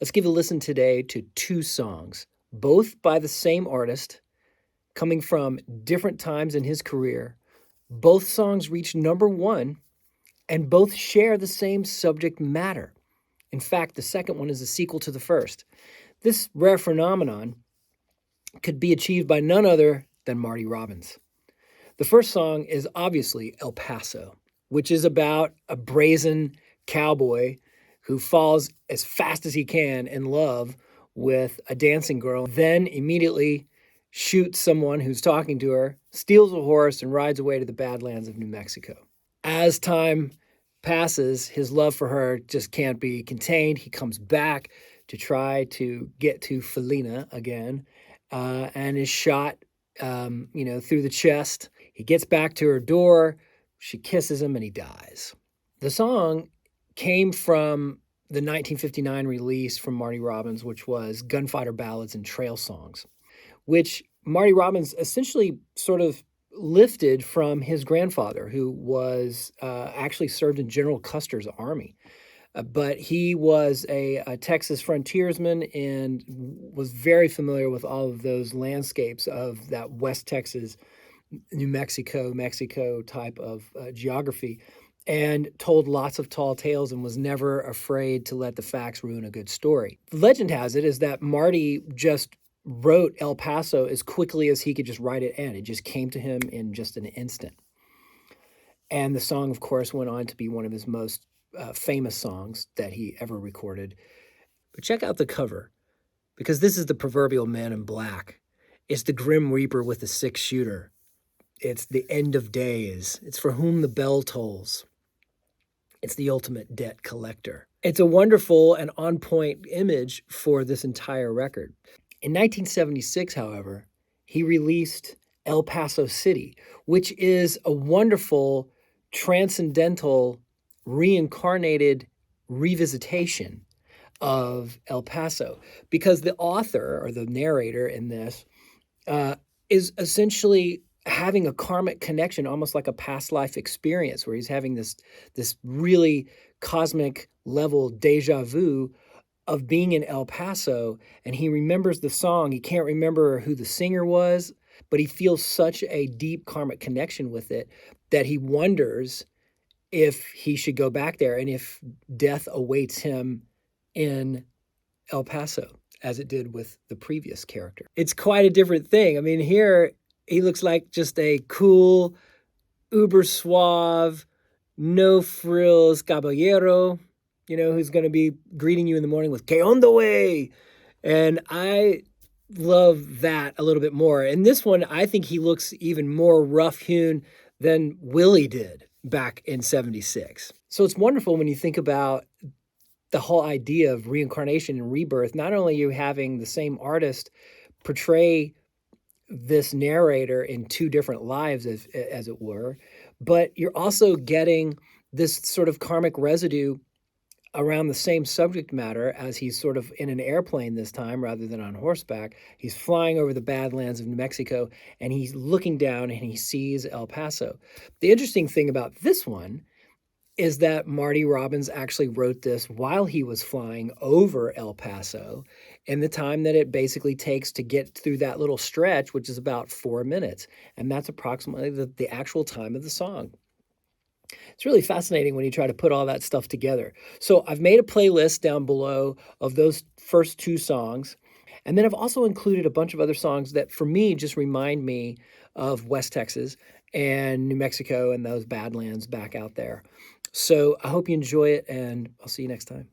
Let's give a listen today to two songs, both by the same artist, coming from different times in his career. Both songs reached number one, and both share the same subject matter. In fact, the second one is a sequel to the first. This rare phenomenon could be achieved by none other than Marty Robbins. The first song is obviously El Paso, which is about a brazen cowboy who falls as fast as he can in love with a dancing girl, then immediately shoots someone who's talking to her, steals a horse, and rides away to the Badlands of New Mexico. As time passes, his love for her just can't be contained. He comes back to try to get to Felina again, and is shot, through the chest. He gets back to her door. She kisses him, and he dies. The song came from the 1959 release from Marty Robbins, which was Gunfighter Ballads and Trail Songs, which Marty Robbins essentially sort of lifted from his grandfather, who was actually served in General Custer's army. But he was a Texas frontiersman and was very familiar with all of those landscapes of that West Texas, New Mexico, Mexico type of geography, and told lots of tall tales and was never afraid to let the facts ruin a good story. Legend has it is that Marty just wrote El Paso as quickly as he could just write it, and it just came to him in just an instant. And the song, of course, went on to be one of his most famous songs that he ever recorded. But check out the cover, because this is the proverbial man in black. It's the Grim Reaper with the 6-shooter. It's the end of days. It's for whom the bell tolls. It's the ultimate debt collector. It's a wonderful and on-point image for this entire record. In 1976, however, he released El Paso City, which is a wonderful, transcendental, reincarnated revisitation of El Paso, because the author or the narrator in this is essentially having a karmic connection, almost like a past life experience, where he's having this really cosmic level deja vu of being in El Paso, and he remembers the song. He can't remember who the singer was, but he feels such a deep karmic connection with it that he wonders if he should go back there and if death awaits him in El Paso, as it did with the previous character. It's quite a different thing. I mean, here he looks like just a cool, uber suave, no frills caballero, who's going to be greeting you in the morning with "Que onda, way?" And I love that a little bit more. In this one, I think he looks even more rough-hewn than Willie did back in 76. So it's wonderful when you think about the whole idea of reincarnation and rebirth. Not only are you having the same artist portray this narrator in two different lives, as it were, but you're also getting this sort of karmic residue around the same subject matter, as he's sort of in an airplane this time rather than on horseback. He's flying over the Badlands of New Mexico, and he's looking down and he sees El Paso. The interesting thing about this one is that Marty Robbins actually wrote this while he was flying over El Paso, in the time that it basically takes to get through that little stretch, which is about 4 minutes. And that's approximately the actual time of the song. It's really fascinating when you try to put all that stuff together. So I've made a playlist down below of those first two songs. And then I've also included a bunch of other songs that, for me, just remind me of West Texas and New Mexico and those Badlands back out there. So I hope you enjoy it, and I'll see you next time.